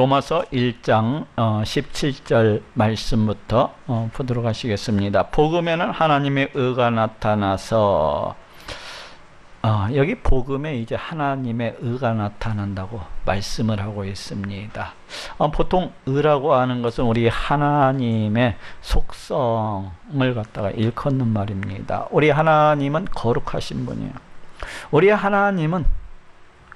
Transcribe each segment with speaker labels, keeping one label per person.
Speaker 1: 로마서 1장 17절 말씀부터 보도록 하시겠습니다. 복음에는 하나님의 의가 나타나서 여기 복음에 이제 하나님의 의가 나타난다고 말씀을 하고 있습니다. 보통 의라고 하는 것은 우리 하나님의 속성을 갖다가 일컫는 말입니다. 우리 하나님은 거룩하신 분이에요. 우리 하나님은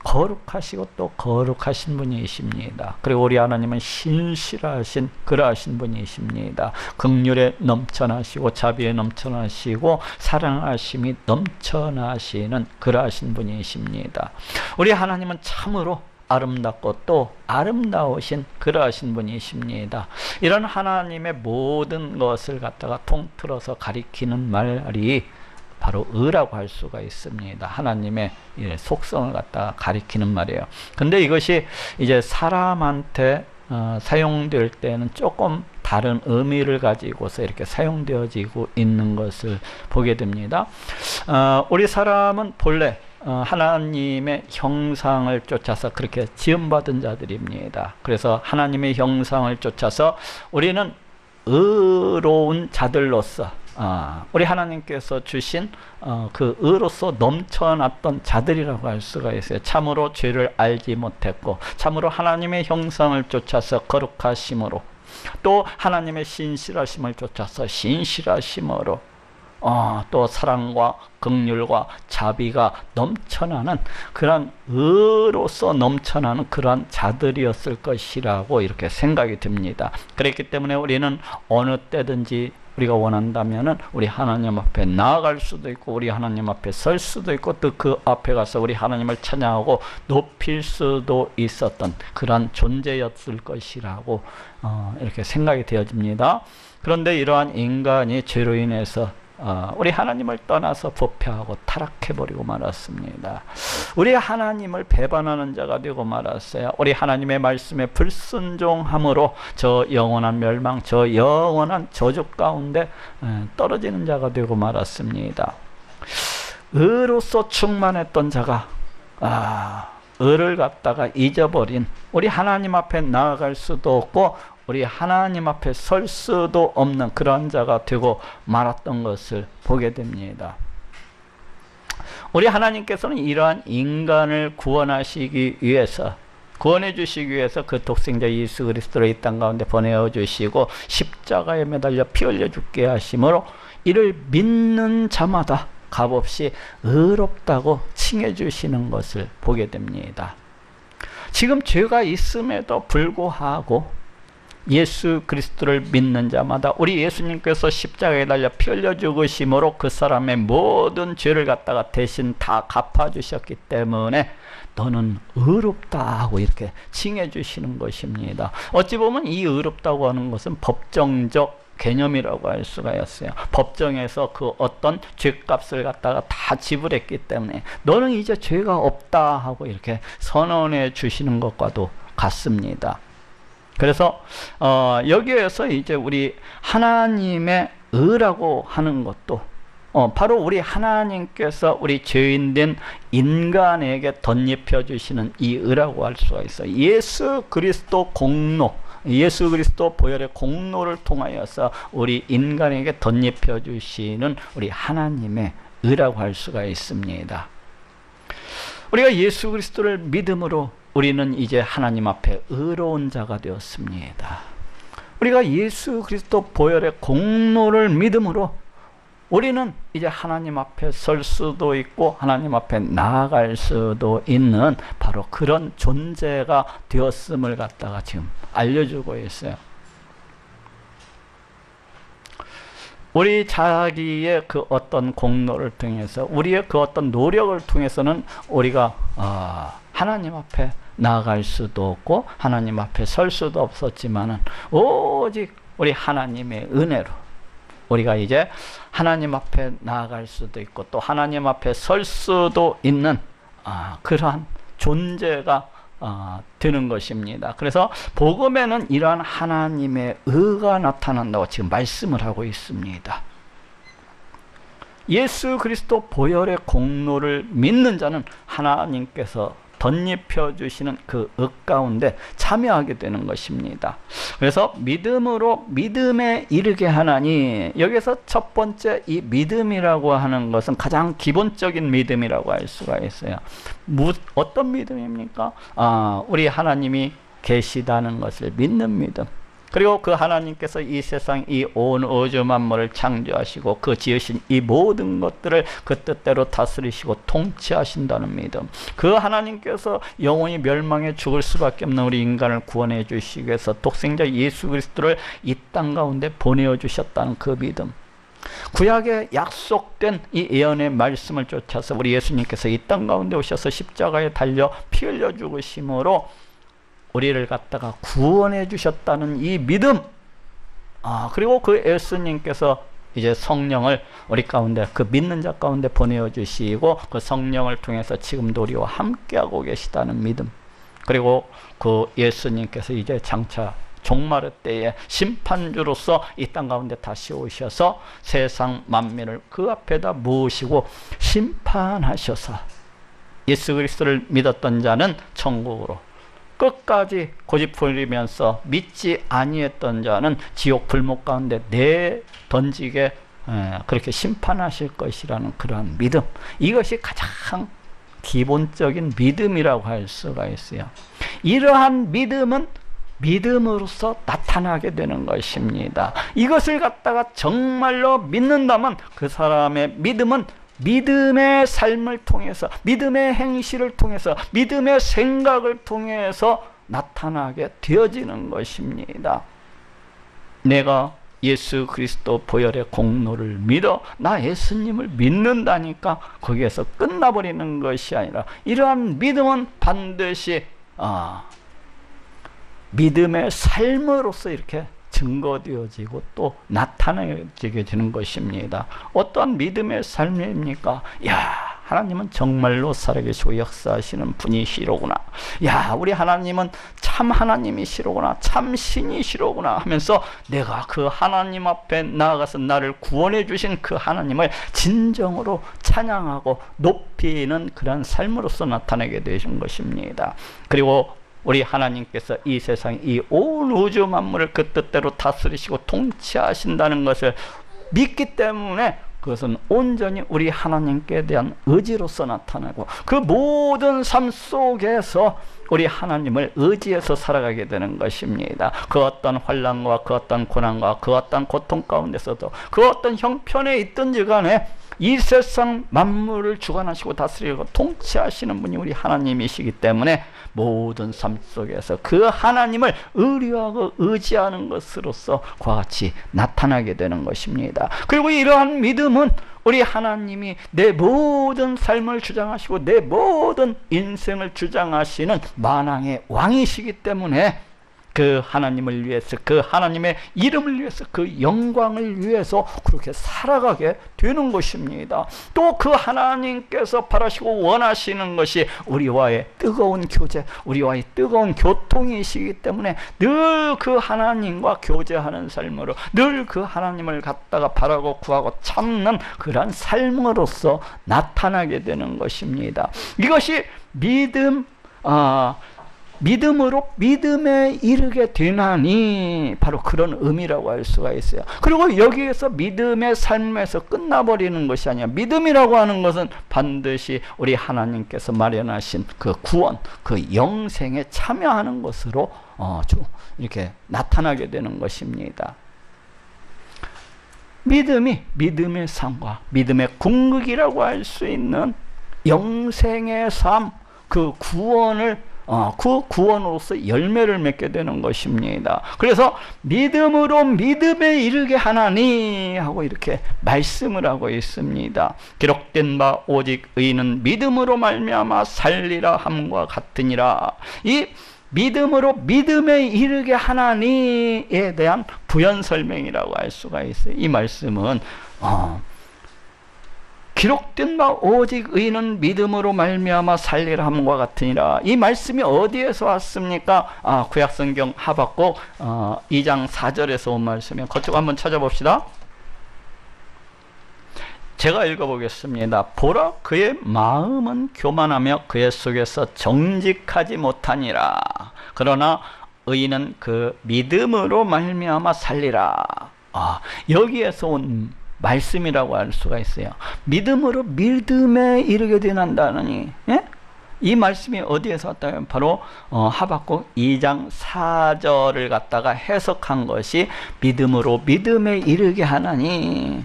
Speaker 1: 거룩하시고 또 거룩하신 분이십니다. 그리고 우리 하나님은 신실하신 그러하신 분이십니다. 긍휼에 넘쳐나시고 자비에 넘쳐나시고 사랑하심이 넘쳐나시는 그러하신 분이십니다. 우리 하나님은 참으로 아름답고 또 아름다우신 그러하신 분이십니다. 이런 하나님의 모든 것을 갖다가 통틀어서 가리키는 말이 바로 의라고 할 수가 있습니다. 하나님의 속성을 갖다가 가리키는 말이에요. 근데 이것이 이제 사람한테 사용될 때는 조금 다른 의미를 가지고서 이렇게 사용되어지고 있는 것을 보게 됩니다. 우리 사람은 본래 하나님의 형상을 쫓아서 그렇게 지음받은 자들입니다. 그래서 하나님의 형상을 쫓아서 우리는 의로운 자들로서 우리 하나님께서 주신 그 의로서 넘쳐났던 자들이라고 할 수가 있어요. 참으로 죄를 알지 못했고 참으로 하나님의 형상을 쫓아서 거룩하심으로 또 하나님의 신실하심을 쫓아서 신실하심으로 또 사랑과 긍휼과 자비가 넘쳐나는 그런 의로서 넘쳐나는 그러한 자들이었을 것이라고 이렇게 생각이 듭니다. 그렇기 때문에 우리는 어느 때든지 우리가 원한다면은 우리 하나님 앞에 나아갈 수도 있고 우리 하나님 앞에 설 수도 있고 또 그 앞에 가서 우리 하나님을 찬양하고 높일 수도 있었던 그러한 존재였을 것이라고 이렇게 생각이 되어집니다. 그런데 이러한 인간이 죄로 인해서 우리 하나님을 떠나서 부패하고 타락해버리고 말았습니다. 우리 하나님을 배반하는 자가 되고 말았어요. 우리 하나님의 말씀에 불순종함으로 저 영원한 멸망, 저 영원한 저주 가운데 떨어지는 자가 되고 말았습니다. 의로서 충만했던 자가 의를 갖다가 잊어버린 우리 하나님 앞에 나아갈 수도 없고 우리 하나님 앞에 설 수도 없는 그런 자가 되고 말았던 것을 보게 됩니다. 우리 하나님께서는 이러한 인간을 구원하시기 위해서 구원해 주시기 위해서 그 독생자 예수 그리스도를 이 땅 가운데 보내어 주시고 십자가에 매달려 피 흘려 죽게 하심으로 이를 믿는 자마다 값없이 의롭다고 칭해 주시는 것을 보게 됩니다. 지금 죄가 있음에도 불구하고 예수 그리스도를 믿는 자마다 우리 예수님께서 십자가에 달려 피 흘려 죽으심으로 그 사람의 모든 죄를 갖다가 대신 다 갚아주셨기 때문에 너는 의롭다 하고 이렇게 칭해 주시는 것입니다. 어찌 보면 이 의롭다고 하는 것은 법정적 개념이라고 할 수가 있어요. 법정에서 그 어떤 죄값을 갖다가 다 지불했기 때문에 너는 이제 죄가 없다 하고 이렇게 선언해 주시는 것과도 같습니다. 그래서 여기에서 이제 우리 하나님의 의라고 하는 것도 바로 우리 하나님께서 우리 죄인된 인간에게 덧입혀 주시는 이 의라고 할 수가 있어요. 예수 그리스도 공로, 예수 그리스도 보혈의 공로를 통하여서 우리 인간에게 덧입혀 주시는 우리 하나님의 의라고 할 수가 있습니다. 우리가 예수 그리스도를 믿음으로 우리는 이제 하나님 앞에 의로운 자가 되었습니다. 우리가 예수 그리스도 보혈의 공로를 믿음으로 우리는 이제 하나님 앞에 설 수도 있고 하나님 앞에 나아갈 수도 있는 바로 그런 존재가 되었음을 갖다가 지금 알려주고 있어요. 우리 자기의 그 어떤 공로를 통해서 우리의 그 어떤 노력을 통해서는 우리가 하나님 앞에 나아갈 수도 없고 하나님 앞에 설 수도 없었지만은 오직 우리 하나님의 은혜로 우리가 이제 하나님 앞에 나아갈 수도 있고 또 하나님 앞에 설 수도 있는 그러한 존재가 되는 것입니다. 그래서 복음에는 이러한 하나님의 의가 나타난다고 지금 말씀을 하고 있습니다. 예수 그리스도 보혈의 공로를 믿는 자는 하나님께서 덧입혀 주시는 그 ök 가운데 참여하게 되는 것입니다. 그래서 믿음으로 믿음에 이르게 하나니, 여기서 첫 번째 이 믿음이라고 하는 것은 가장 기본적인 믿음이라고 할 수가 있어요. 어떤 믿음입니까? 우리 하나님이 계시다는 것을 믿는 믿음. 그리고 그 하나님께서 이 세상 이 온 우주 만물을 창조하시고 그 지으신 이 모든 것들을 그 뜻대로 다스리시고 통치하신다는 믿음. 그 하나님께서 영원히 멸망해 죽을 수밖에 없는 우리 인간을 구원해 주시기 위해서 독생자 예수 그리스도를 이 땅 가운데 보내어 주셨다는 그 믿음. 구약에 약속된 이 예언의 말씀을 쫓아서 우리 예수님께서 이 땅 가운데 오셔서 십자가에 달려 피 흘려 죽으심으로 우리를 갖다가 구원해 주셨다는 이 믿음. 그리고 그 예수님께서 이제 성령을 우리 가운데, 그 믿는 자 가운데 보내어 주시고 그 성령을 통해서 지금도 우리와 함께하고 계시다는 믿음. 그리고 그 예수님께서 이제 장차 종말의 때에 심판주로서 이 땅 가운데 다시 오셔서 세상 만민을 그 앞에다 모으시고 심판하셔서 예수 그리스도를 믿었던 자는 천국으로, 끝까지 고집부리면서 믿지 아니했던 자는 지옥 불목 가운데 내던지게 그렇게 심판하실 것이라는 그러한 믿음. 이것이 가장 기본적인 믿음이라고 할 수가 있어요. 이러한 믿음은 믿음으로써 나타나게 되는 것입니다. 이것을 갖다가 정말로 믿는다면 그 사람의 믿음은 믿음의 삶을 통해서, 믿음의 행실을 통해서, 믿음의 생각을 통해서 나타나게 되어지는 것입니다. 내가 예수 그리스도 보혈의 공로를 믿어 나 예수님을 믿는다니까 거기에서 끝나버리는 것이 아니라, 이러한 믿음은 반드시 믿음의 삶으로서 이렇게 증거되어지고 또 나타나게 되는 것입니다. 어떠한 믿음의 삶입니까? 하나님은 정말로 살아계시고 역사하시는 분이시로구나. 우리 하나님은 참 하나님이시로구나. 참 신이시로구나 하면서 내가 그 하나님 앞에 나아가서 나를 구원해 주신 그 하나님을 진정으로 찬양하고 높이는 그런 삶으로서 나타나게 되신 것입니다. 그리고 우리 하나님께서 이 세상 이 온 우주 만물을 그 뜻대로 다스리시고 통치하신다는 것을 믿기 때문에 그것은 온전히 우리 하나님께 대한 의지로서 나타나고, 그 모든 삶 속에서 우리 하나님을 의지해서 살아가게 되는 것입니다. 그 어떤 환난과 그 어떤 고난과 그 어떤 고통 가운데서도, 그 어떤 형편에 있든지 간에 이 세상 만물을 주관하시고 다스리고 통치하시는 분이 우리 하나님이시기 때문에 모든 삶 속에서 그 하나님을 의뢰하고 의지하는 것으로서 그와 같이 나타나게 되는 것입니다. 그리고 이러한 믿음은 우리 하나님이 내 모든 삶을 주장하시고 내 모든 인생을 주장하시는 만왕의 왕이시기 때문에 그 하나님을 위해서, 그 하나님의 이름을 위해서, 그 영광을 위해서 그렇게 살아가게 되는 것입니다. 또 그 하나님께서 바라시고 원하시는 것이 우리와의 뜨거운 교제, 우리와의 뜨거운 교통이시기 때문에 늘 그 하나님과 교제하는 삶으로, 늘 그 하나님을 갖다가 바라고 구하고 찾는 그러한 삶으로서 나타나게 되는 것입니다. 이것이 믿음으로 믿음에 이르게 되나니, 바로 그런 의미라고 할 수가 있어요. 그리고 여기에서 믿음의 삶에서 끝나버리는 것이 아니라, 믿음이라고 하는 것은 반드시 우리 하나님께서 마련하신 그 구원, 그 영생에 참여하는 것으로 이렇게 나타나게 되는 것입니다. 믿음이 믿음의 삶과 믿음의 궁극이라고 할 수 있는 영생의 삶, 그 구원을 그 구원으로서 열매를 맺게 되는 것입니다. 그래서 믿음으로 믿음에 이르게 하나니 하고 이렇게 말씀을 하고 있습니다. 기록된 바 오직 의인은 믿음으로 말미암아 살리라 함과 같으니라. 이 믿음으로 믿음에 이르게 하나니에 대한 부연 설명이라고 할 수가 있어요. 이 말씀은 기록된 바 오직 의인은 믿음으로 말미암아 살리라 함과 같으니라. 이 말씀이 어디에서 왔습니까? 구약성경 하박국 2장 4절에서 온 말씀이에요. 그쪽 한번 찾아봅시다. 제가 읽어보겠습니다. 보라, 그의 마음은 교만하며 그의 속에서 정직하지 못하니라. 그러나 의인은 그 믿음으로 말미암아 살리라. 여기에서 온 말씀이라고 할 수가 있어요. 믿음으로 믿음에 이르게 되난다느니, 예? 이 말씀이 어디에서 왔다면 바로 하박국 2장 4절을 갖다가 해석한 것이 믿음으로 믿음에 이르게 하나니,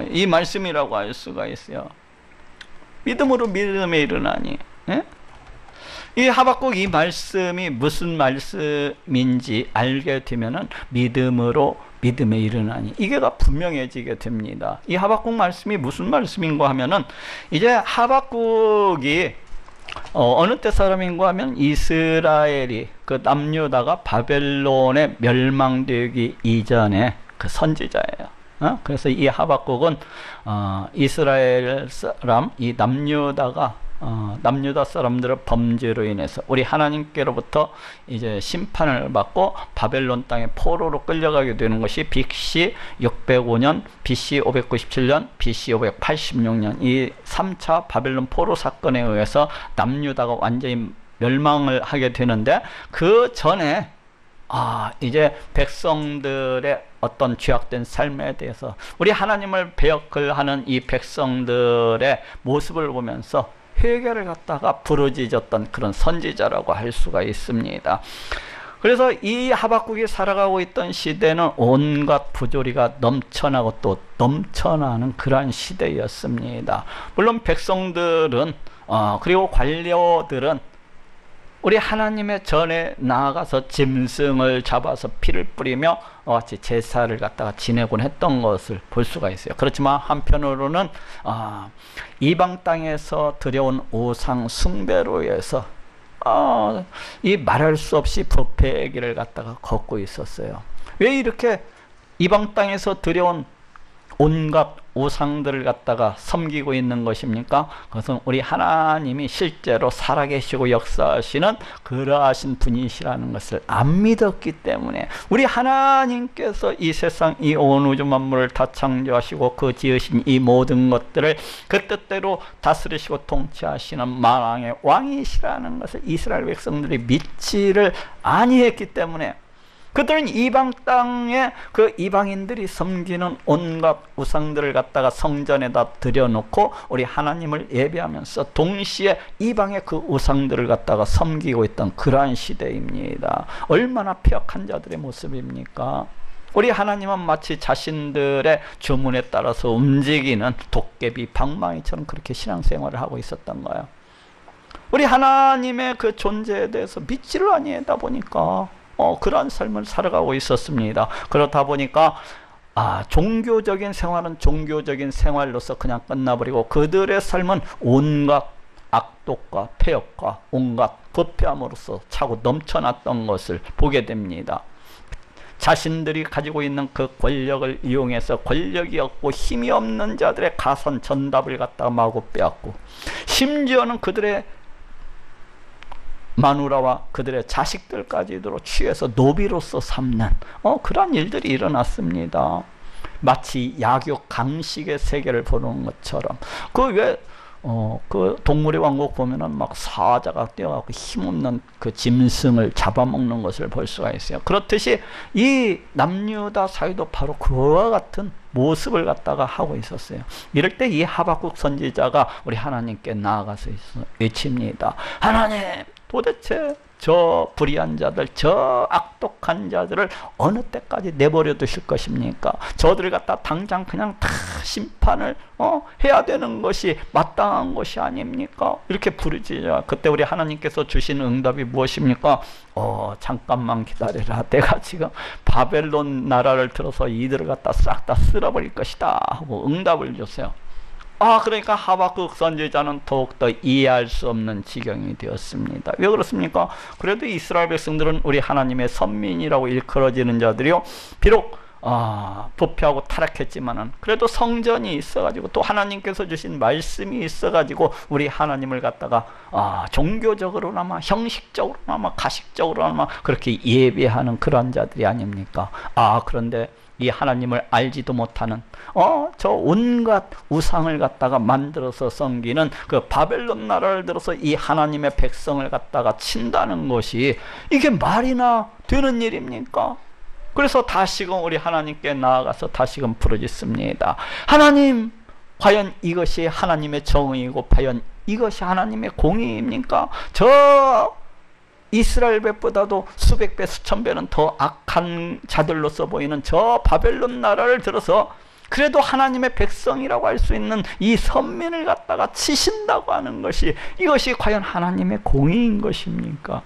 Speaker 1: 이 말씀이라고 할 수가 있어요. 믿음으로 믿음에 이르나니, 예? 이 하박국 이 말씀이 무슨 말씀인지 알게 되면은 믿음으로 믿음에 이르나니 이게가 분명해지게 됩니다. 이 하박국 말씀이 무슨 말씀인가 하면은, 이제 하박국이 어느 때 사람인가 하면 이스라엘이 그 남유다가 바벨론에 멸망되기 이전에 그 선지자예요. 그래서 이 하박국은 이스라엘 사람, 이 남유다가 남유다 사람들의 범죄로 인해서 우리 하나님께로부터 이제 심판을 받고 바벨론 땅에 포로로 끌려가게 되는 것이 BC 605년, BC 597년, BC 586년 이 3차 바벨론 포로 사건에 의해서 남유다가 완전히 멸망을 하게 되는데, 그 전에 이제 백성들의 어떤 죄악된 삶에 대해서 우리 하나님을 배역을 하는 이 백성들의 모습을 보면서 회개를 갖다가 부르짖었던 그런 선지자라고 할 수가 있습니다. 그래서 이 하박국이 살아가고 있던 시대는 온갖 부조리가 넘쳐나고 또 넘쳐나는 그러한 시대였습니다. 물론 백성들은 그리고 관료들은 우리 하나님의 전에 나아가서 짐승을 잡아서 피를 뿌리며 같이 제사를 갖다가 지내곤 했던 것을 볼 수가 있어요. 그렇지만 한편으로는 이방 땅에서 들여온 우상 숭배로 인해서 이 말할 수 없이 부패의 길을 갖다가 걷고 있었어요. 왜 이렇게 이방 땅에서 들여온 온갖 우상들을 갖다가 섬기고 있는 것입니까? 그것은 우리 하나님이 실제로 살아계시고 역사하시는 그러하신 분이시라는 것을 안 믿었기 때문에, 우리 하나님께서 이 세상 이 온 우주 만물을 다 창조하시고 그 지으신 이 모든 것들을 그 뜻대로 다스리시고 통치하시는 만왕의 왕이시라는 것을 이스라엘 백성들이 믿지를 아니했기 때문에, 그들은 이방 땅에 그 이방인들이 섬기는 온갖 우상들을 갖다가 성전에다 들여놓고 우리 하나님을 예배하면서 동시에 이방의 그 우상들을 갖다가 섬기고 있던 그러한 시대입니다. 얼마나 폐역한 자들의 모습입니까? 우리 하나님은 마치 자신들의 주문에 따라서 움직이는 도깨비 방망이처럼 그렇게 신앙생활을 하고 있었던 거예요. 우리 하나님의 그 존재에 대해서 믿지를 아니하다 보니까 그러한 삶을 살아가고 있었습니다. 그렇다 보니까 종교적인 생활은 종교적인 생활로서 그냥 끝나버리고 그들의 삶은 온갖 악독과 폐역과 온갖 부패함으로써 차고 넘쳐났던 것을 보게 됩니다. 자신들이 가지고 있는 그 권력을 이용해서 권력이 없고 힘이 없는 자들의 가선 전답을 갖다가 마구 빼앗고, 심지어는 그들의 마누라와 그들의 자식들까지도 취해서 노비로서 삼는 그러한 일들이 일어났습니다. 마치 약육 강식의 세계를 보는 것처럼. 그 동물의 왕국 보면은 막 사자가 뛰어가고 힘없는 그 짐승을 잡아먹는 것을 볼 수가 있어요. 그렇듯이 이 남유다 사회도 바로 그와 같은 모습을 갖다가 하고 있었어요. 이럴 때 이 하박국 선지자가 우리 하나님께 나아가서 외칩니다. 하나님, 도대체 저 불의한 자들, 저 악독한 자들을 어느 때까지 내버려 두실 것입니까? 저들을 갖다 당장 그냥 다 심판을 해야 되는 것이 마땅한 것이 아닙니까? 이렇게 부르짖어요. 그때 우리 하나님께서 주신 응답이 무엇입니까? 잠깐만 기다려라. 내가 지금 바벨론 나라를 들어서 이들을 갖다 싹 다 쓸어버릴 것이다 하고 응답을 줬어요. 그러니까 하박국 선지자는 더욱더 이해할 수 없는 지경이 되었습니다. 왜 그렇습니까? 그래도 이스라엘 백성들은 우리 하나님의 선민이라고 일컬어지는 자들이요, 비록 부패하고 타락했지만은 그래도 성전이 있어가지고 또 하나님께서 주신 말씀이 있어가지고 우리 하나님을 갖다가 종교적으로나마 형식적으로나마 가식적으로나마 그렇게 예배하는 그런 자들이 아닙니까? 그런데 이 하나님을 알지도 못하는 저 온갖 우상을 갖다가 만들어서 섬기는 그 바벨론 나라를 들어서 이 하나님의 백성을 갖다가 친다는 것이 이게 말이나 되는 일입니까? 그래서 다시금 우리 하나님께 나아가서 다시금 부르짖습니다. 하나님, 과연 이것이 하나님의 정의이고 과연 이것이 하나님의 공의입니까? 저 이스라엘 백보다도 수백 배 수천 배는 더 악한 자들로서 보이는 저 바벨론 나라를 들어서 그래도 하나님의 백성이라고 할 수 있는 이 선민을 갖다가 치신다고 하는 것이 이것이 과연 하나님의 공의인 것입니까?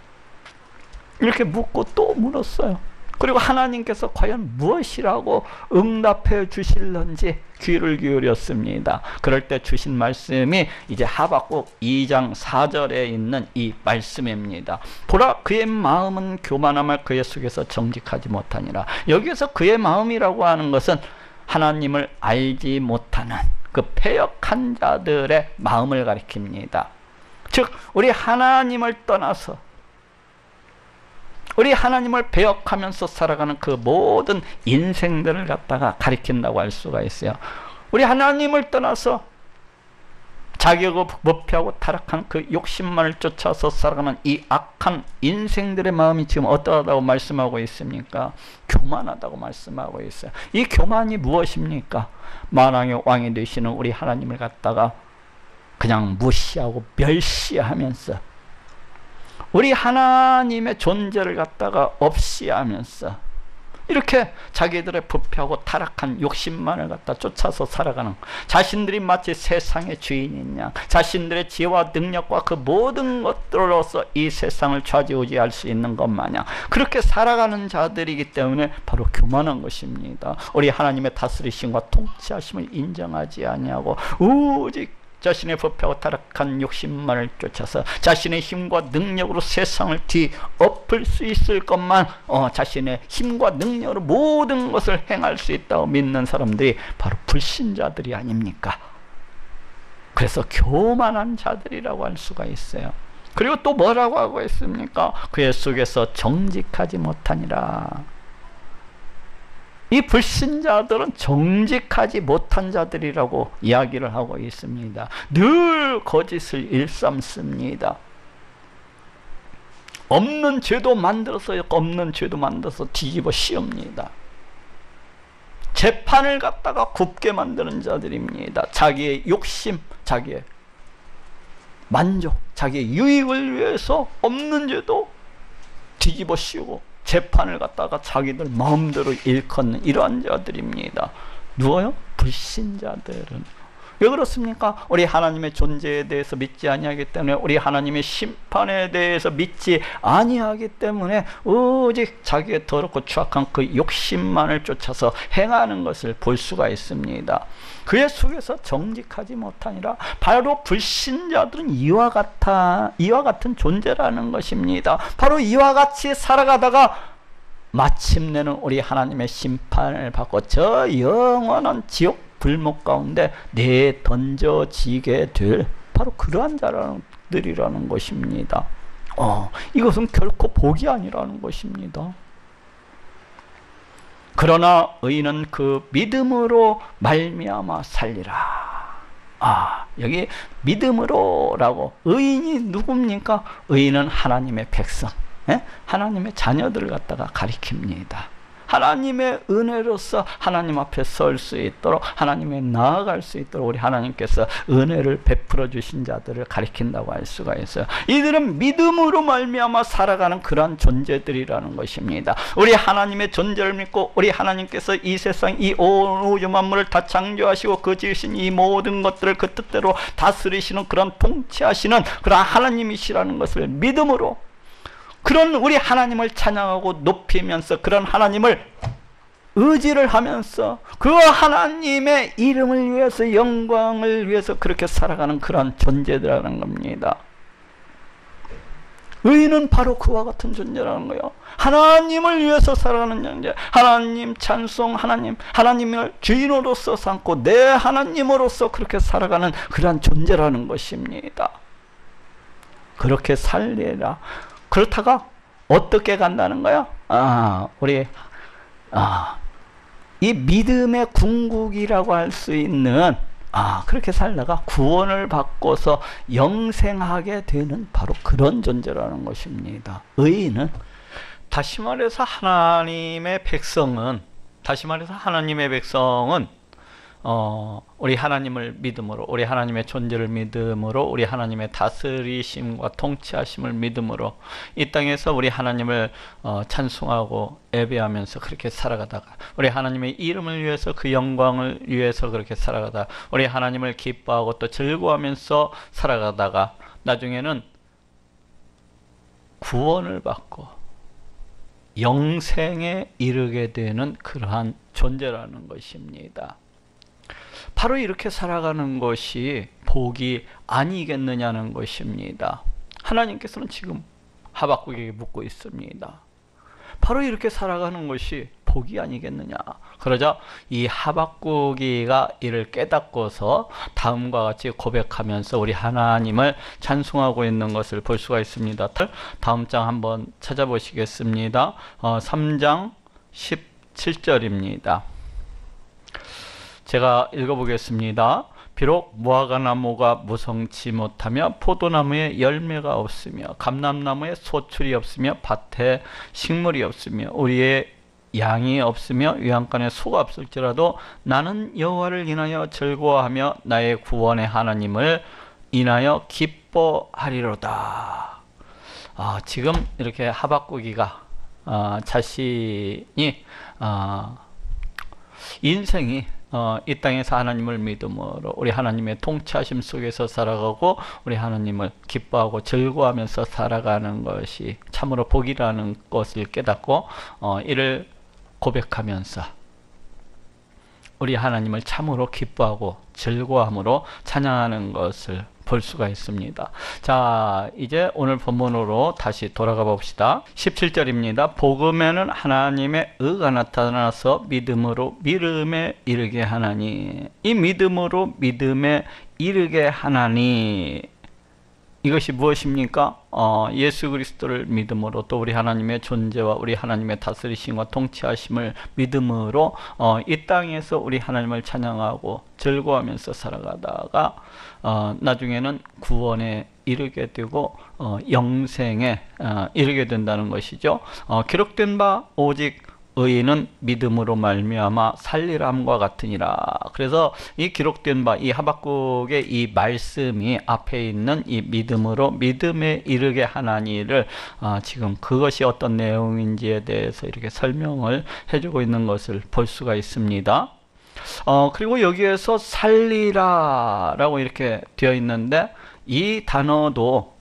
Speaker 1: 이렇게 묻고 또 물었어요. 그리고 하나님께서 과연 무엇이라고 응답해 주실런지 귀를 기울였습니다. 그럴 때 주신 말씀이 이제 하박국 2장 4절에 있는 이 말씀입니다. 보라, 그의 마음은 교만함을 그의 속에서 정직하지 못하니라. 여기에서 그의 마음이라고 하는 것은 하나님을 알지 못하는 그 패역한 자들의 마음을 가리킵니다. 즉 우리 하나님을 떠나서 우리 하나님을 배역하면서 살아가는 그 모든 인생들을 갖다가 가리킨다고 할 수가 있어요. 우리 하나님을 떠나서 자격을 부패하고 타락한 그 욕심만을 쫓아서 살아가는 이 악한 인생들의 마음이 지금 어떠하다고 말씀하고 있습니까? 교만하다고 말씀하고 있어요. 이 교만이 무엇입니까? 만왕의 왕이 되시는 우리 하나님을 갖다가 그냥 무시하고 멸시하면서 우리 하나님의 존재를 갖다가 없이하면서 이렇게 자기들의 부패하고 타락한 욕심만을 갖다 쫓아서 살아가는, 자신들이 마치 세상의 주인인 양, 자신들의 지혜와 능력과 그 모든 것들로서 이 세상을 좌지우지할 수 있는 것 마냥 그렇게 살아가는 자들이기 때문에 바로 교만한 것입니다. 우리 하나님의 다스리심과 통치하심을 인정하지 아니하고 오직 자신의 부패하고 타락한 욕심만을 쫓아서 자신의 힘과 능력으로 세상을 뒤엎을 수 있을 것만 자신의 힘과 능력으로 모든 것을 행할 수 있다고 믿는 사람들이 바로 불신자들이 아닙니까? 그래서 교만한 자들이라고 할 수가 있어요. 그리고 또 뭐라고 하고 있습니까? 그의 속에서 정직하지 못하니라. 이 불신자들은 정직하지 못한 자들이라고 이야기를 하고 있습니다. 늘 거짓을 일삼습니다. 없는 죄도 만들어서 뒤집어 씌웁니다. 재판을 갖다가 굽게 만드는 자들입니다. 자기의 욕심, 자기의 만족, 자기의 유익을 위해서 없는 죄도 뒤집어 씌우고 재판을 갖다가 자기들 마음대로 일컫는 이러한 자들입니다. 누구요? 불신자들은. 왜 그렇습니까? 우리 하나님의 존재에 대해서 믿지 아니하기 때문에, 우리 하나님의 심판에 대해서 믿지 아니하기 때문에 오직 자기의 더럽고 추악한 그 욕심만을 쫓아서 행하는 것을 볼 수가 있습니다. 그의 속에서 정직하지 못하니라. 바로 불신자들은 이와 같은 존재라는 것입니다. 바로 이와 같이 살아가다가 마침내는 우리 하나님의 심판을 받고 저 영원한 지옥 불목 가운데 내던져지게 될 바로 그러한 자들이라는 것입니다. 이것은 결코 복이 아니라는 것입니다. 그러나 의인은 그 믿음으로 말미암아 살리라. 여기 믿음으로라고, 의인이 누굽니까? 의인은 하나님의 백성, 하나님의 자녀들을 갖다가 가리킵니다. 하나님의 은혜로서 하나님 앞에 설 수 있도록, 하나님에 나아갈 수 있도록 우리 하나님께서 은혜를 베풀어 주신 자들을 가리킨다고 할 수가 있어요. 이들은 믿음으로 말미암아 살아가는 그러한 존재들이라는 것입니다. 우리 하나님의 존재를 믿고 우리 하나님께서 이 세상 이 온 우주 만물을 다 창조하시고 그 지으신 이 모든 것들을 그 뜻대로 다스리시는 그런 통치하시는 그런 하나님이시라는 것을 믿음으로, 그런 우리 하나님을 찬양하고 높이면서 그런 하나님을 의지를 하면서 그 하나님의 이름을 위해서, 영광을 위해서 그렇게 살아가는 그런 존재들이라는 겁니다. 의인은 바로 그와 같은 존재라는 거예요. 하나님을 위해서 살아가는 존재, 하나님 찬송, 하나님을 주인으로서 삼고 내 하나님으로서 그렇게 살아가는 그런 존재라는 것입니다. 그렇게 살리라. 그렇다가 어떻게 간다는 거야? 우리 이 믿음의 궁극이라고 할 수 있는 그렇게 살다가 구원을 받고서 영생하게 되는 바로 그런 존재라는 것입니다. 의인은 다시 말해서 하나님의 백성은 우리 하나님을 믿음으로, 우리 하나님의 존재를 믿음으로, 우리 하나님의 다스리심과 통치하심을 믿음으로 이 땅에서 우리 하나님을 찬송하고 예배하면서 그렇게 살아가다가, 우리 하나님의 이름을 위해서, 그 영광을 위해서 그렇게 살아가다가, 우리 하나님을 기뻐하고 또 즐거워하면서 살아가다가 나중에는 구원을 받고 영생에 이르게 되는 그러한 존재라는 것입니다. 바로 이렇게 살아가는 것이 복이 아니겠느냐는 것입니다. 하나님께서는 지금 하박국에게 묻고 있습니다. 바로 이렇게 살아가는 것이 복이 아니겠느냐. 그러자 이 하박국이가 이를 깨닫고서 다음과 같이 고백하면서 우리 하나님을 찬송하고 있는 것을 볼 수가 있습니다. 다음 장 한번 찾아보시겠습니다. 3장 17절입니다. 제가 읽어보겠습니다. 비록 무화과나무가 무성치 못하며 포도나무에 열매가 없으며 감람나무에 소출이 없으며 밭에 식물이 없으며 우리의 양이 없으며 외양간에 소가 없을지라도 나는 여호와를 인하여 즐거워하며 나의 구원의 하나님을 인하여 기뻐하리로다. 지금 이렇게 하박국이가 자신이 인생이 이 땅에서 하나님을 믿음으로 우리 하나님의 통치하심 속에서 살아가고 우리 하나님을 기뻐하고 즐거워하면서 살아가는 것이 참으로 복이라는 것을 깨닫고 이를 고백하면서 우리 하나님을 참으로 기뻐하고 즐거워함으로 찬양하는 것을 볼 수가 있습니다. 자, 이제 오늘 본문으로 다시 돌아가 봅시다. 17절입니다. 복음에는 하나님의 의가 나타나서 믿음으로 믿음에 이르게 하나니. 이 믿음으로 믿음에 이르게 하나니, 이것이 무엇입니까? 예수 그리스도를 믿음으로 또 우리 하나님의 존재와 우리 하나님의 다스리심과 통치하심을 믿음으로 이 땅에서 우리 하나님을 찬양하고 즐거워하면서 살아가다가 나중에는 구원에 이르게 되고 영생에 이르게 된다는 것이죠. 기록된 바 오직 의인은 믿음으로 말미암아 살리람과 같으니라. 그래서 이 기록된 바, 이 하박국의 이 말씀이 앞에 있는 이 믿음으로 믿음에 이르게 하나니를 지금 그것이 어떤 내용인지에 대해서 이렇게 설명을 해주고 있는 것을 볼 수가 있습니다. 그리고 여기에서 살리라 라고 이렇게 되어 있는데 이 단어도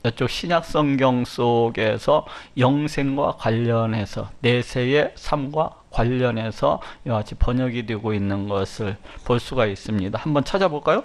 Speaker 1: 이쪽 신약 성경 속에서 영생과 관련해서 내세의 삶과 관련해서 이와 같이 번역이 되고 있는 것을 볼 수가 있습니다. 한번 찾아볼까요?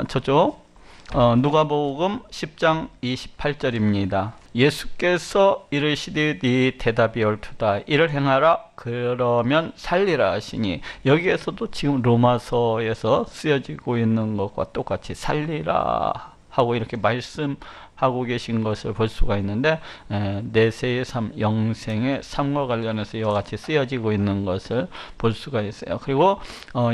Speaker 1: 저쪽 누가복음 10장 28절입니다. 예수께서 이르시되 네 대답이 옳도다. 이를 행하라 그러면 살리라 하시니, 여기에서도 지금 로마서에서 쓰여지고 있는 것과 똑같이 살리라 하고 이렇게 말씀하고 계신 것을 볼 수가 있는데, 내세의 삶, 영생의 삶과 관련해서 이와 같이 쓰여지고 있는 것을 볼 수가 있어요. 그리고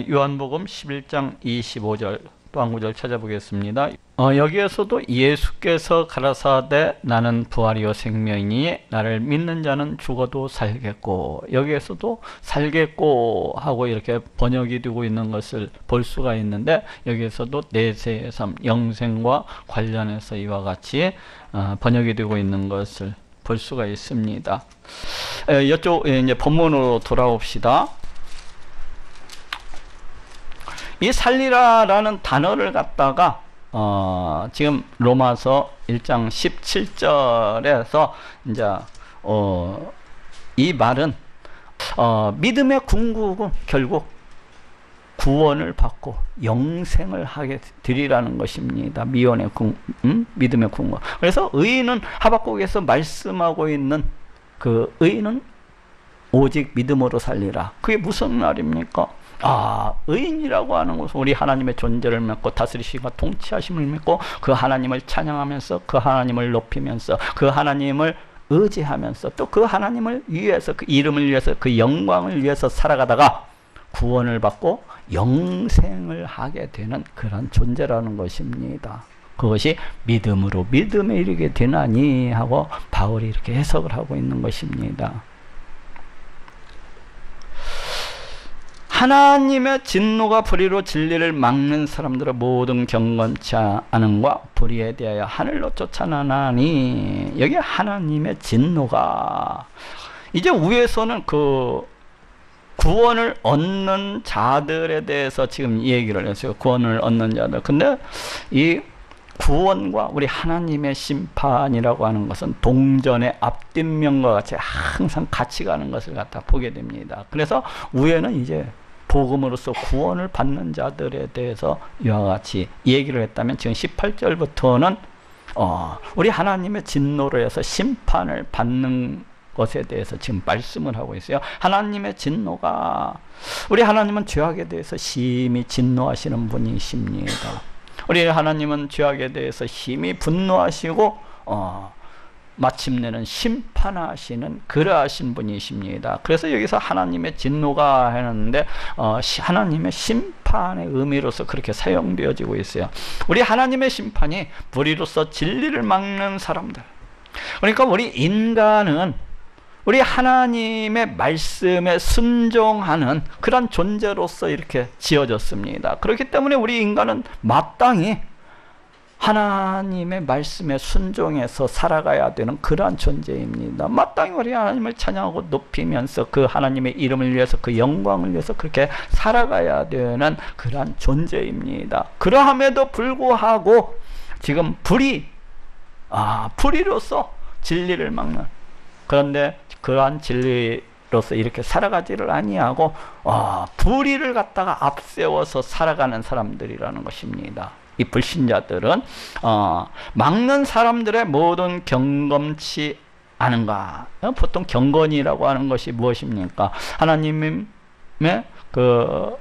Speaker 1: 요한복음 11장 25절 또 한 구절 찾아보겠습니다. 여기에서도 예수께서 가라사대 나는 부활이요 생명이니 나를 믿는 자는 죽어도 살겠고, 여기에서도 살겠고 하고 이렇게 번역이 되고 있는 것을 볼 수가 있는데, 여기에서도 내세의 삶, 영생과 관련해서 이와 같이 번역이 되고 있는 것을 볼 수가 있습니다. 이쪽 이제 본문으로 돌아옵시다. 이 살리라라는 단어를 갖다가 지금 로마서 1장 17절에서 이제 이 말은 믿음의 궁극은 결국 구원을 받고 영생을 하게 되리라는 것입니다. 믿음의 궁극. 그래서 의인은 하박국에서 말씀하고 있는 그 의인은 오직 믿음으로 살리라. 그게 무슨 말입니까? 의인이라고 하는 것은 우리 하나님의 존재를 믿고 다스리심과 통치하심을 믿고 그 하나님을 찬양하면서 그 하나님을 높이면서 그 하나님을 의지하면서 또 그 하나님을 위해서, 그 이름을 위해서, 그 영광을 위해서 살아가다가 구원을 받고 영생을 하게 되는 그런 존재라는 것입니다. 그것이 믿음으로 믿음에 이르게 되나니 하고 바울이 이렇게 해석을 하고 있는 것입니다. 하나님의 진노가 불의로 진리를 막는 사람들의 모든 경건치 않음과 불의에 대하여 하늘로 쫓아나나니, 여기 하나님의 진노가 이제 위에서는 그 구원을 얻는 자들에 대해서 지금 얘기를 했어요. 구원을 얻는 자들. 근데 이 구원과 우리 하나님의 심판이라고 하는 것은 동전의 앞뒷면과 같이 항상 같이 가는 것을 갖다 보게 됩니다. 그래서 위에는 이제 복음으로서 구원을 받는 자들에 대해서 이와 같이 얘기를 했다면, 지금 18절부터는 우리 하나님의 진노로 해서 심판을 받는 것에 대해서 지금 말씀을 하고 있어요. 하나님의 진노가, 우리 하나님은 죄악에 대해서 심히 진노하시는 분이십니다. 우리 하나님은 죄악에 대해서 심히 분노하시고 마침내는 심판하시는 그러하신 분이십니다. 그래서 여기서 하나님의 진노가 하는데 하나님의 심판의 의미로서 그렇게 사용되어지고 있어요. 우리 하나님의 심판이 불의로서 진리를 막는 사람들, 그러니까 우리 인간은 우리 하나님의 말씀에 순종하는 그런 존재로서 이렇게 지어졌습니다. 그렇기 때문에 우리 인간은 마땅히 하나님의 말씀에 순종해서 살아가야 되는 그러한 존재입니다. 마땅히 우리 하나님을 찬양하고 높이면서 그 하나님의 이름을 위해서, 그 영광을 위해서 그렇게 살아가야 되는 그러한 존재입니다. 그러함에도 불구하고 지금 불의로서 진리를 막는, 그런데 그러한 진리로서 이렇게 살아가지를 아니하고 불의를 갖다가 앞세워서 살아가는 사람들이라는 것입니다. 이 불신자들은 막는 사람들의 모든 경건치 않은가. 보통 경건이라고 하는 것이 무엇입니까? 하나님의 그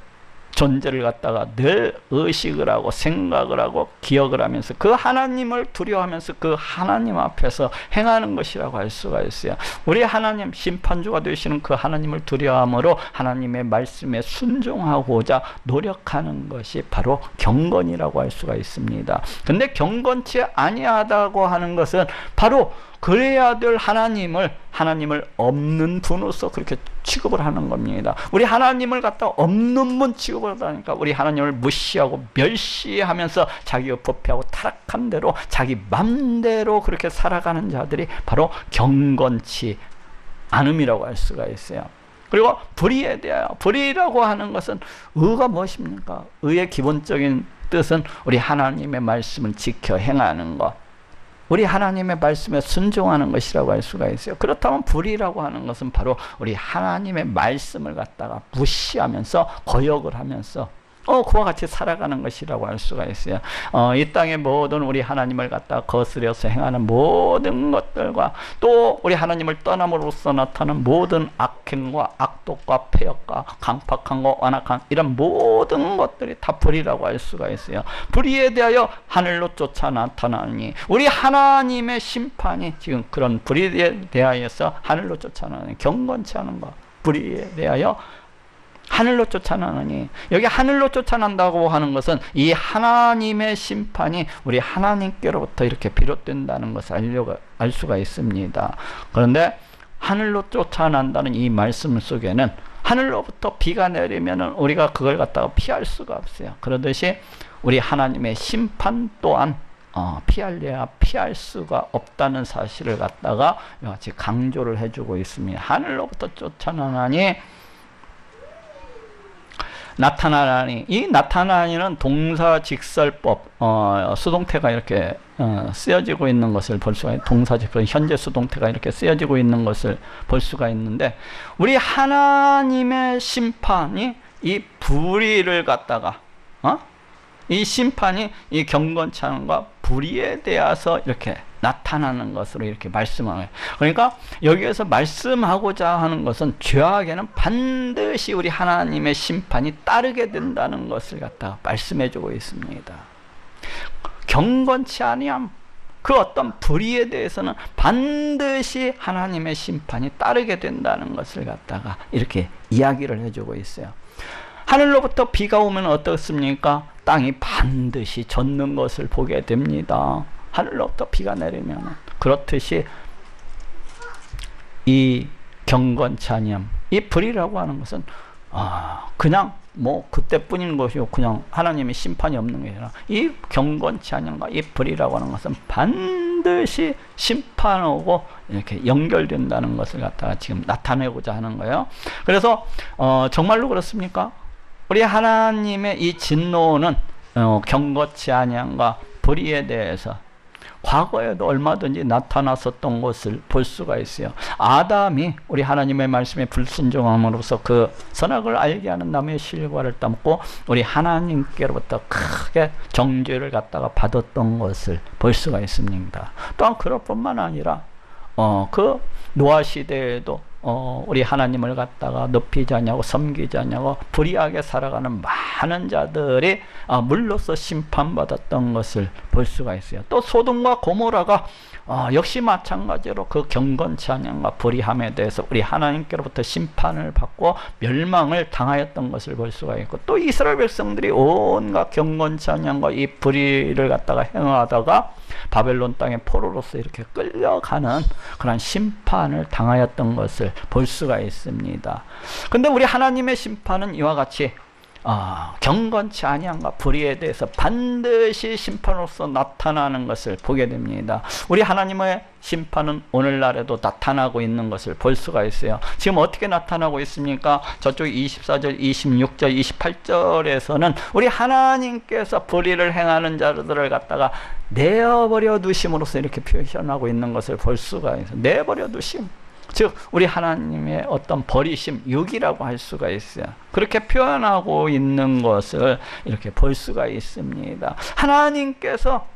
Speaker 1: 존재를 갖다가 늘 의식을 하고 생각을 하고 기억을 하면서 그 하나님을 두려워하면서 그 하나님 앞에서 행하는 것이라고 할 수가 있어요. 우리 하나님, 심판주가 되시는 그 하나님을 두려워함으로 하나님의 말씀에 순종하고자 노력하는 것이 바로 경건이라고 할 수가 있습니다. 근데 경건치 아니하다고 하는 것은 바로 그래야 될 하나님을 없는 분으로서 그렇게 취급을 하는 겁니다. 우리 하나님을 갖다 없는 분 취급을 하니까 우리 하나님을 무시하고 멸시하면서 자기가 부패하고 타락한 대로 자기 맘대로 그렇게 살아가는 자들이 바로 경건치 않음이라고 할 수가 있어요. 그리고 불의에 대하여, 불의라고 하는 것은 의가 무엇입니까? 의의 기본적인 뜻은 우리 하나님의 말씀을 지켜 행하는 것, 우리 하나님의 말씀에 순종하는 것이라고 할 수가 있어요. 그렇다면 불의라고 하는 것은 바로 우리 하나님의 말씀을 갖다가 무시하면서 거역을 하면서 그와 같이 살아가는 것이라고 할 수가 있어요. 이 땅의 모든 우리 하나님을 갖다가 거스려서 행하는 모든 것들과 또 우리 하나님을 떠남으로써 나타나는 모든 악행과 악독과 폐역과 강팍함과 완악한 이런 모든 것들이 다 불의라고 할 수가 있어요. 불의에 대하여 하늘로 쫓아 나타나니, 우리 하나님의 심판이 지금 그런 불의에 대하여서 하늘로 쫓아나니, 경건치 않은 것, 불의에 대하여 하늘로 쫓아나느니, 여기 하늘로 쫓아난다고 하는 것은 이 하나님의 심판이 우리 하나님께로부터 이렇게 비롯된다는 것을 알 수가 있습니다. 그런데 하늘로 쫓아난다는 이 말씀 속에는 하늘로부터 비가 내리면 우리가 그걸 갖다가 피할 수가 없어요. 그러듯이 우리 하나님의 심판 또한 피할래야 피할 수가 없다는 사실을 갖다가 같이 강조를 해주고 있습니다. 하늘로부터 쫓아나니, 나타나니, 이 나타나니는 동사직설법, 수동태가 이렇게 쓰여지고 있는 것을 볼 수가 있어요. 동사직설, 현재 수동태가 이렇게 쓰여지고 있는 것을 볼 수가 있는데, 우리 하나님의 심판이 이 불의를 갖다가 이 심판이 이 경건치 않음과 불의에 대해서 이렇게 나타나는 것으로 이렇게 말씀하는 거예요. 그러니까 여기에서 말씀하고자 하는 것은 죄악에는 반드시 우리 하나님의 심판이 따르게 된다는 것을 갖다가 말씀해 주고 있습니다. 경건치 아니함, 그 어떤 불의에 대해서는 반드시 하나님의 심판이 따르게 된다는 것을 갖다가 이렇게 이야기를 해주고 있어요. 하늘로부터 비가 오면 어떻습니까? 땅이 반드시 젖는 것을 보게 됩니다. 하늘로부터 비가 내리면. 그렇듯이 이 경건치 아니함, 이 불의라고 하는 것은 그냥 뭐 그때뿐인 것이고 그냥 하나님의 심판이 없는 게 아니라 이 경건치 아니함과 이 불의라고 하는 것은 반드시 심판하고 이렇게 연결된다는 것을 갖다가 지금 나타내고자 하는 거예요. 그래서 정말로 그렇습니까? 우리 하나님의 이 진노는 경건치 아니함과 불의에 대해서 과거에도 얼마든지 나타났었던 것을 볼 수가 있어요. 아담이 우리 하나님의 말씀에 불순종함으로써 그 선악을 알게 하는 나무의 실과를 따먹고 우리 하나님께로부터 크게 정죄를 갖다가 받았던 것을 볼 수가 있습니다. 또한 그럴 뿐만 아니라 그 노아 시대에도 우리 하나님을 갖다가 높이지 않냐고 섬기지 않냐고 불의하게 살아가는 많은 자들이 물로서 심판받았던 것을 볼 수가 있어요. 또 소돔과 고모라가 역시 마찬가지로 그 경건치 아니함과 불의함에 대해서 우리 하나님께로부터 심판을 받고 멸망을 당하였던 것을 볼 수가 있고, 또 이스라엘 백성들이 온갖 경건치 아니함과 이 불의를 갖다가 행하다가 바벨론 땅에 포로로서 이렇게 끌려가는 그런 심판을 당하였던 것을 볼 수가 있습니다. 근데 우리 하나님의 심판은 이와 같이 경건치 아니함과 불의에 대해서 반드시 심판으로서 나타나는 것을 보게 됩니다. 우리 하나님의 심판은 오늘날에도 나타나고 있는 것을 볼 수가 있어요. 지금 어떻게 나타나고 있습니까? 저쪽 24절, 26절, 28절에서는 우리 하나님께서 불의를 행하는 자들을 갖다가 내어버려 두심으로써 이렇게 표현하고 있는 것을 볼 수가 있어요. 내버려 두심. 즉 우리 하나님의 어떤 버리심, 유기라고 할 수가 있어요. 그렇게 표현하고 있는 것을 이렇게 볼 수가 있습니다. 하나님께서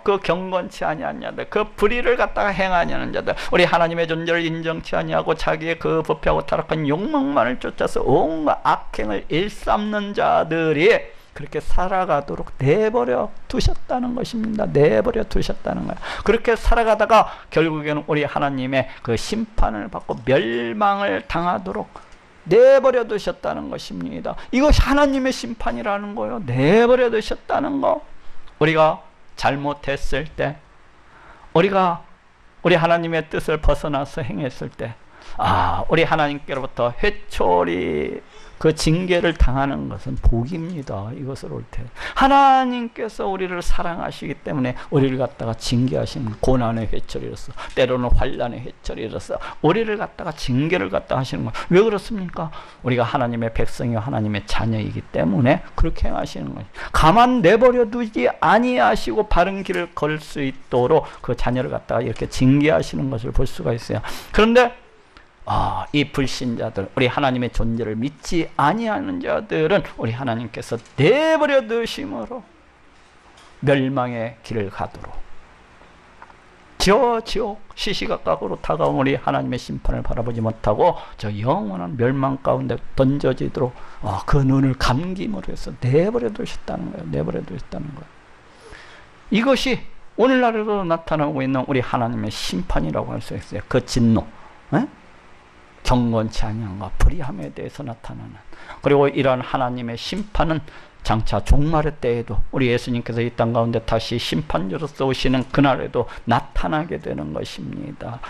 Speaker 1: 그 경건치 아니한 자들, 그 불의를 갖다가 행하냐는 자들, 우리 하나님의 존재를 인정치 아니하고 자기의 그 부패하고 타락한 욕망만을 쫓아서 온갖 악행을 일삼는 자들이 그렇게 살아가도록 내버려 두셨다는 것입니다. 내버려 두셨다는 거예요. 그렇게 살아가다가 결국에는 우리 하나님의 그 심판을 받고 멸망을 당하도록 내버려 두셨다는 것입니다. 이것이 하나님의 심판이라는 거예요. 내버려 두셨다는 거. 우리가 잘못했을 때, 우리가 우리 하나님의 뜻을 벗어나서 행했을 때, 우리 하나님께로부터 회초리 그 징계를 당하는 것은 복입니다. 이것을 올 때 하나님께서 우리를 사랑하시기 때문에 우리를 갖다가 징계하시는 고난의 회초리로서, 때로는 환난의 회초리로서 우리를 갖다가 징계를 갖다 하시는 거예요. 왜 그렇습니까? 우리가 하나님의 백성이요 하나님의 자녀이기 때문에 그렇게 행하시는 거예요. 가만 내버려 두지 아니하시고 바른 길을 걸 수 있도록 그 자녀를 갖다가 이렇게 징계하시는 것을 볼 수가 있어요. 그런데 이 불신자들, 우리 하나님의 존재를 믿지 아니하는 자들은 우리 하나님께서 내버려 두심으로 멸망의 길을 가도록, 저 지옥 시시각각으로 다가온 우리 하나님의 심판을 바라보지 못하고 저 영원한 멸망 가운데 던져지도록 그 눈을 감김으로 해서 내버려 두셨다는 거예요. 내버려 두셨다는 거예요. 이것이 오늘날에도 나타나고 있는 우리 하나님의 심판이라고 할 수 있어요. 그 진노, 경건치 아니함과 불의함에 대해서 나타나는, 그리고 이러한 하나님의 심판은 장차 종말의 때에도 우리 예수님께서 이 땅 가운데 다시 심판자로서 오시는 그날에도 나타나게 되는 것입니다.